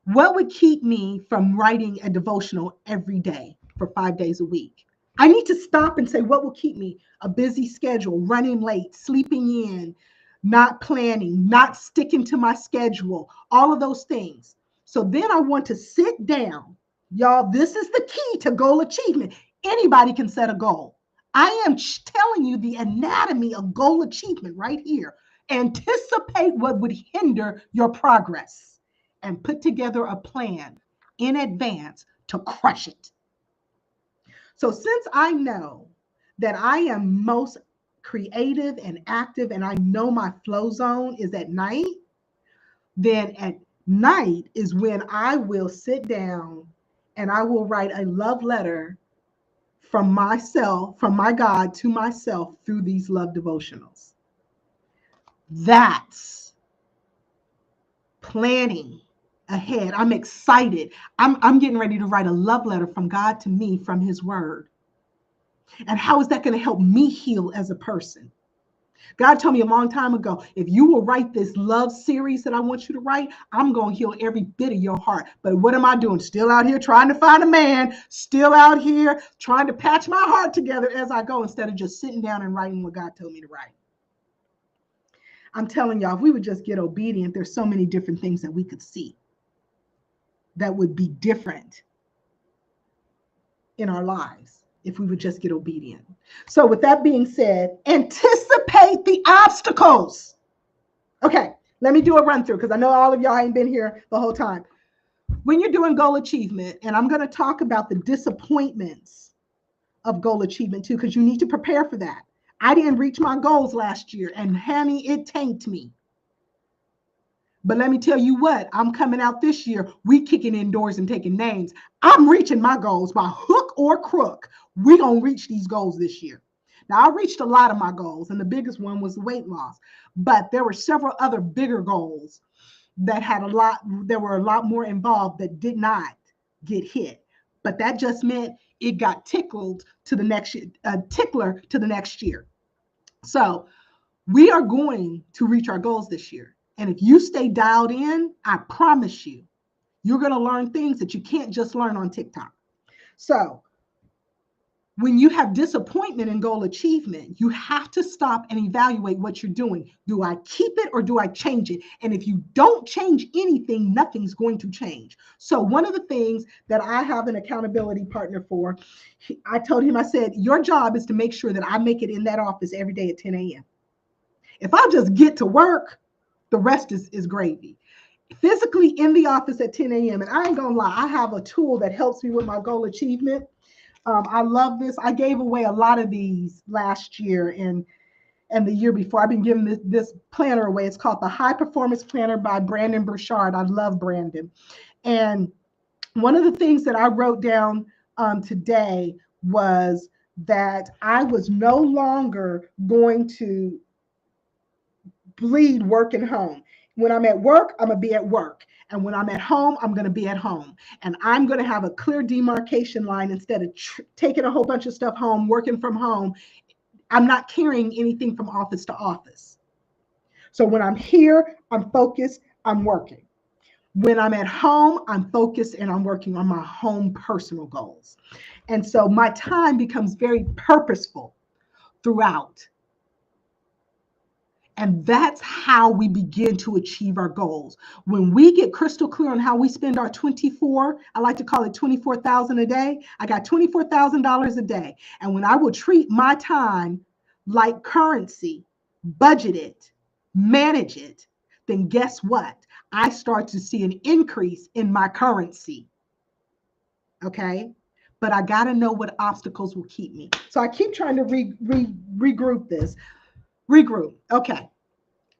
What would keep me from writing a devotional every day for 5 days a week? I need to stop and say, what will keep me? A busy schedule, running late, sleeping in, not planning, not sticking to my schedule, all of those things. So then I want to sit down. Y'all, this is the key to goal achievement. Anybody can set a goal. I am telling you the anatomy of goal achievement right here. Anticipate what would hinder your progress and put together a plan in advance to crush it. So since I know that I am most creative and active, and I know my flow zone is at night, then at night is when I will sit down and I will write a love letter from myself, from my God to myself through these love devotionals. That's planning ahead. I'm excited. I'm getting ready to write a love letter from God to me from his word. And how is that going to help me heal as a person? God told me a long time ago, if you will write this love series that I want you to write, I'm going to heal every bit of your heart. But what am I doing? Still out here trying to find a man, still out here trying to patch my heart together as I go, instead of just sitting down and writing what God told me to write. I'm telling y'all, if we would just get obedient, there's so many different things that we could see that would be different in our lives if we would just get obedient. So with that being said, anticipate the obstacles. Okay, let me do a run through because I know all of y'all ain't been here the whole time. When you're doing goal achievement, and I'm going to talk about the disappointments of goal achievement too, because you need to prepare for that. I didn't reach my goals last year, and honey, it tanked me. But let me tell you what, I'm coming out this year, we kicking in doors and taking names. I'm reaching my goals by hook or crook. We gonna reach these goals this year. Now, I reached a lot of my goals, and the biggest one was weight loss. But there were several other bigger goals that were a lot more involved that did not get hit. But that just meant it got tickler to the next year. So we are going to reach our goals this year. And if you stay dialed in, I promise you, you're going to learn things that you can't just learn on TikTok. So when you have disappointment in goal achievement, you have to stop and evaluate what you're doing. Do I keep it or do I change it? And if you don't change anything, nothing's going to change. So one of the things that I have an accountability partner for, I told him, I said, your job is to make sure that I make it in that office every day at 10 a.m. If I just get to work, the rest is gravy. Physically in the office at 10 a.m. And I ain't gonna lie, I have a tool that helps me with my goal achievement. I love this. I gave away a lot of these last year and the year before. I've been giving this planner away. It's called the High Performance Planner by Brandon Burchard. I love Brandon. And one of the things that I wrote down today was that I was no longer going to bleed work and home. When I'm at work, I'm going to be at work. And when I'm at home, I'm going to be at home. And I'm going to have a clear demarcation line instead of taking a whole bunch of stuff home, working from home. I'm not carrying anything from office to office. So when I'm here, I'm focused, I'm working. When I'm at home, I'm focused and I'm working on my home personal goals. And so my time becomes very purposeful throughout. And that's how we begin to achieve our goals. When we get crystal clear on how we spend our 24, I like to call it 24,000 a day. I got $24,000 a day. And when I will treat my time like currency, budget it, manage it, then guess what? I start to see an increase in my currency. Okay. But I got to know what obstacles will keep me. So I keep trying to regroup this. Regroup. Okay.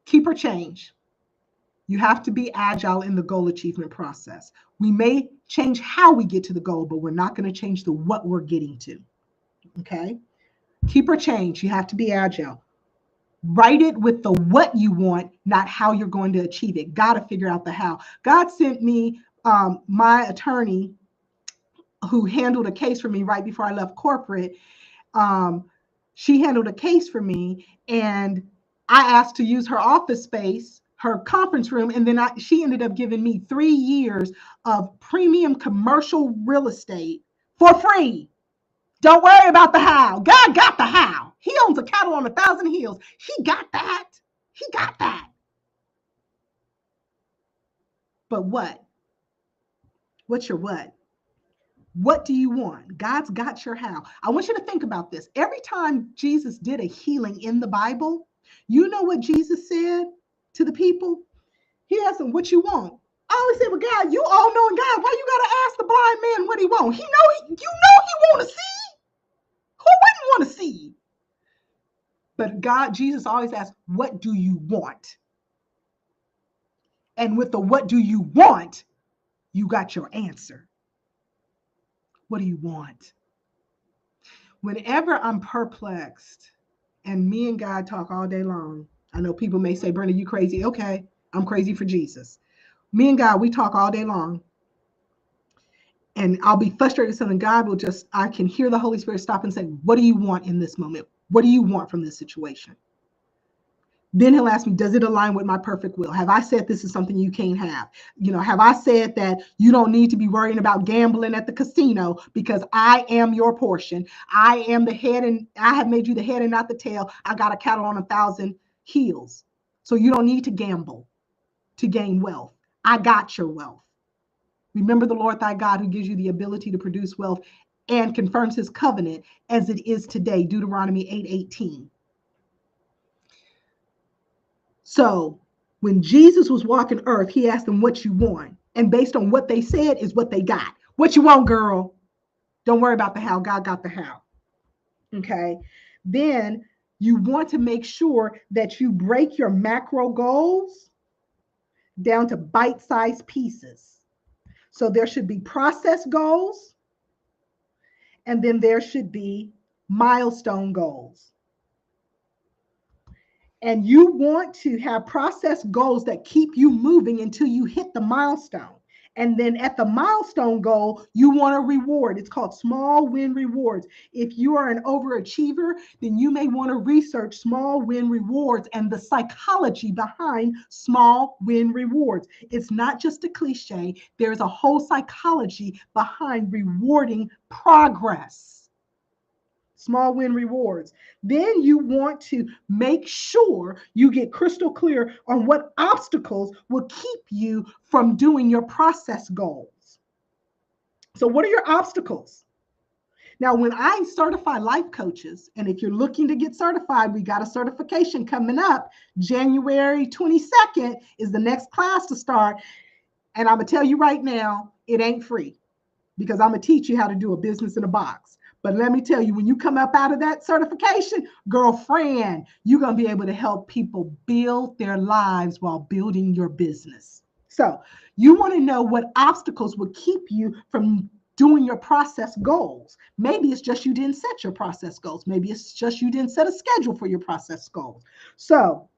Keep or change. You have to be agile in the goal achievement process. We may change how we get to the goal, but we're not going to change the what we're getting to. Okay. Keep or change. You have to be agile. Write it with the what you want, not how you're going to achieve it. Got to figure out the how. God sent me my attorney who handled a case for me right before I left corporate. She handled a case for me, and I asked to use her office space, her conference room, and then she ended up giving me 3 years of premium commercial real estate for free. Don't worry about the how. God got the how. He owns a cattle on 1,000 hills. He got that. He got that. But what? What's your what? What do you want? God's got your how. I want you to think about this. Every time Jesus did a healing in the Bible, you know what Jesus said to the people? He asked them, what you want? I always say, well, God, you all knowing God, why you got to ask the blind man what he want? You know he want to see. Who wouldn't want to see? But Jesus always asks, what do you want? And with the what do you want, you got your answer. What do you want? Whenever I'm perplexed, and me and God talk all day long, I know people may say, Brenda, you crazy. Okay, I'm crazy for Jesus. Me and God, we talk all day long. And I'll be frustrated with something. God will I can hear the Holy Spirit stop and say, what do you want in this moment? What do you want from this situation? Then he'll ask me, does it align with my perfect will? Have I said this is something you can't have? Have I said that you don't need to be worrying about gambling at the casino because I am your portion? I am the head, and I have made you the head and not the tail. I got a cattle on 1,000 hills. So you don't need to gamble to gain wealth. I got your wealth. Remember the Lord thy God who gives you the ability to produce wealth and confirms his covenant as it is today, Deuteronomy 8:18. So when Jesus was walking earth, he asked them what you want. And based on what they said is what they got. What you want, girl? Don't worry about the how. God got the how. Okay. Then you want to make sure that you break your macro goals down to bite-sized pieces. So there should be process goals, and then there should be milestone goals. And you want to have process goals that keep you moving until you hit the milestone. And then at the milestone goal, you want a reward. It's called small win rewards. If you are an overachiever, then you may want to research small win rewards and the psychology behind small win rewards. It's not just a cliche. There's a whole psychology behind rewarding progress. Small win rewards. Then you want to make sure you get crystal clear on what obstacles will keep you from doing your process goals. So what are your obstacles? Now, when I certify life coaches, and if you're looking to get certified, we got a certification coming up. January 22nd is the next class to start. And I'm going to tell you right now, it ain't free, because I'm going to teach you how to do a business in a box. But let me tell you, when you come up out of that certification, girlfriend, you're going to be able to help people build their lives while building your business. So you want to know what obstacles will keep you from doing your process goals. Maybe it's just you didn't set your process goals. Maybe it's just you didn't set a schedule for your process goals. So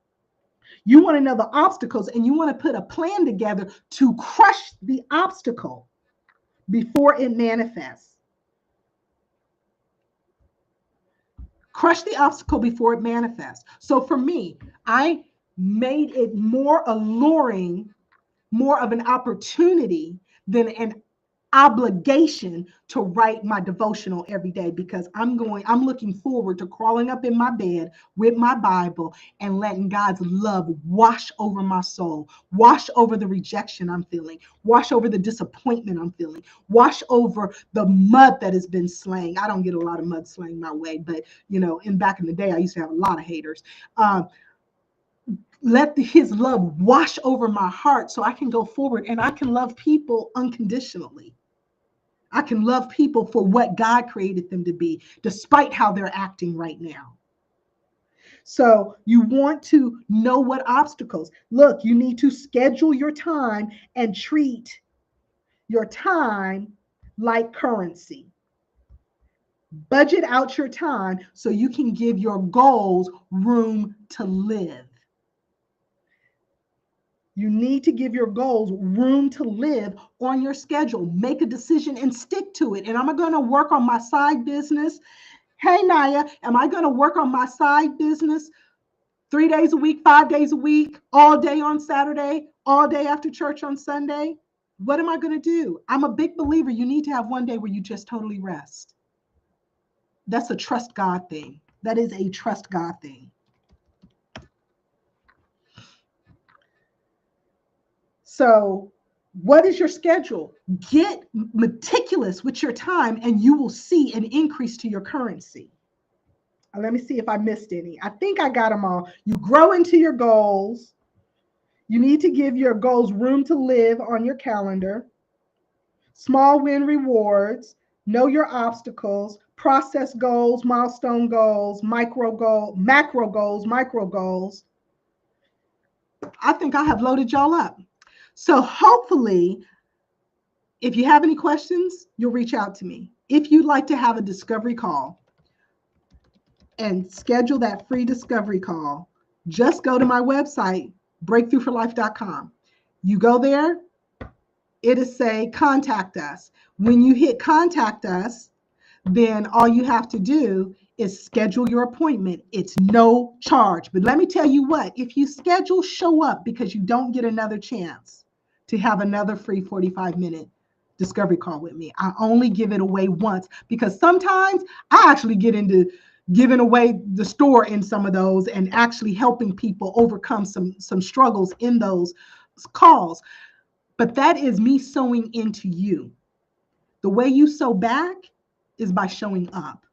you want to know the obstacles, and you want to put a plan together to crush the obstacle before it manifests. Crush the obstacle before it manifests. So for me, I made it more alluring, more of an opportunity than an obligation to write my devotional every day, because I'm looking forward to crawling up in my bed with my Bible and letting God's love wash over my soul, wash over the rejection I'm feeling, wash over the disappointment I'm feeling, wash over the mud that has been slaying. I don't get a lot of mud slaying my way, but back in the day, I used to have a lot of haters. Let his love wash over my heart so I can go forward and I can love people unconditionally. I can love people for what God created them to be, despite how they're acting right now. So you want to know what obstacles. Look, you need to schedule your time and treat your time like currency. Budget out your time so you can give your goals room to live. You need to give your goals room to live on your schedule. Make a decision and stick to it. And am I going to work on my side business? Hey, Naya, am I going to work on my side business 3 days a week, 5 days a week, all day on Saturday, all day after church on Sunday? What am I going to do? I'm a big believer. You need to have one day where you just totally rest. That's a trust God thing. That is a trust God thing. So what is your schedule? Get meticulous with your time and you will see an increase to your currency. Let me see if I missed any. I think I got them all. You grow into your goals. You need to give your goals room to live on your calendar. Small win rewards. Know your obstacles. Process goals, milestone goals, macro goals, micro goals. I think I have loaded y'all up. So hopefully, if you have any questions, you'll reach out to me. If you'd like to have a discovery call and schedule that free discovery call, just go to my website, breakthroughforlife.com. You go there, it'll say contact us. When you hit contact us, then all you have to do is schedule your appointment. It's no charge. But let me tell you what, if you schedule, show up, because you don't get another chance to have another free 45-minute discovery call with me. I only give it away once, because sometimes I actually get into giving away the store in some of those and actually helping people overcome some struggles in those calls. But that is me sowing into you. The way you sow back is by showing up.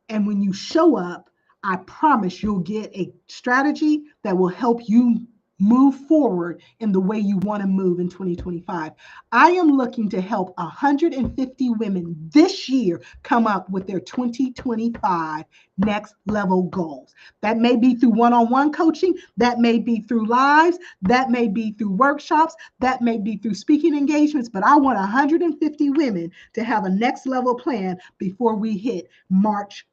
And when you show up, I promise you'll get a strategy that will help you move forward in the way you want to move in 2025. I am looking to help 150 women this year come up with their 2025 next level goals. That may be through one-on-one coaching, that may be through lives, that may be through workshops, that may be through speaking engagements, but I want 150 women to have a next level plan before we hit March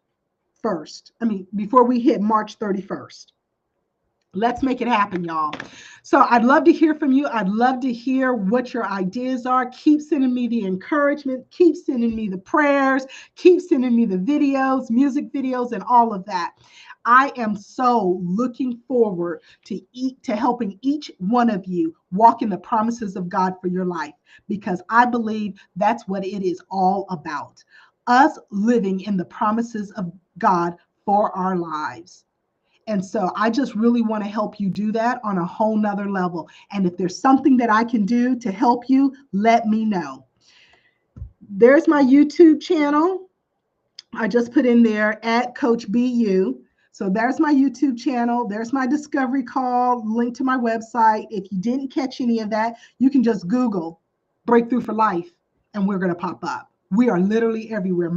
31st. Let's make it happen, y'all. So I'd love to hear from you. I'd love to hear what your ideas are. Keep sending me the encouragement. Keep sending me the prayers. Keep sending me the videos, music videos, and all of that. I am so looking forward to helping each one of you walk in the promises of God for your life, because I believe that's what it is all about. Us living in the promises of God for our lives. And so I just really want to help you do that on a whole nother level. And if there's something that I can do to help you, let me know. There's my YouTube channel. I just put in there at Coach BU. So there's my YouTube channel. There's my discovery call, link to my website. If you didn't catch any of that, you can just Google Breakthrough for Life and we're going to pop up. We are literally everywhere.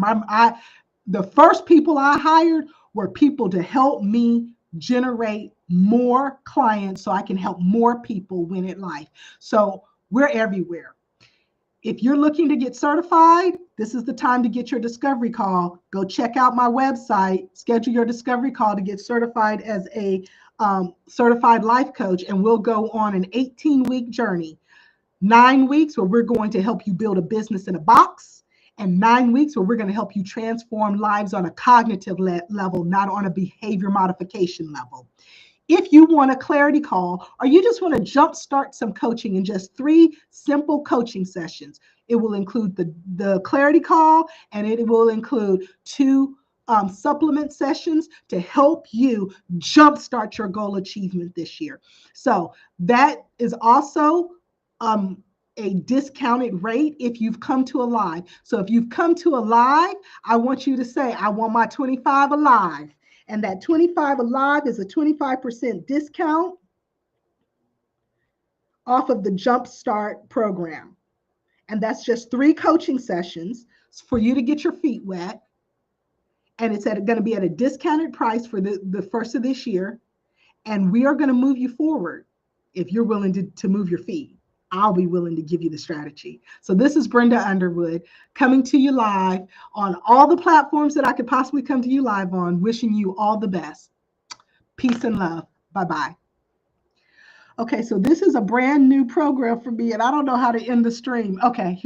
The first people I hired were people to help me generate more clients so I can help more people win at life. So we're everywhere. If you're looking to get certified, this is the time to get your discovery call. Go check out my website, schedule your discovery call to get certified as a certified life coach, and we'll go on an 18-week journey. 9 weeks where we're going to help you build a business in a box, and 9 weeks where we're going to help you transform lives on a cognitive level, not on a behavior modification level. If you want a clarity call or you just want to jumpstart some coaching in just 3 simple coaching sessions, It will include the clarity call, and it will include 2 supplement sessions to help you jumpstart your goal achievement this year. So that is also a discounted rate if you've come to a live. So if you've come to a live, I want you to say, I want my 25 alive. And that 25 alive is a 25% discount off of the Jumpstart program. And that's just 3 coaching sessions for you to get your feet wet. And it's going to be at a discounted price for the first of this year. And we are going to move you forward if you're willing to move your feet. I'll be willing to give you the strategy. So this is Brenda Underwood coming to you live on all the platforms that I could possibly come to you live on, wishing you all the best. Peace and love. Bye-bye. Okay, so this is a brand new program for me, and I don't know how to end the stream. Okay.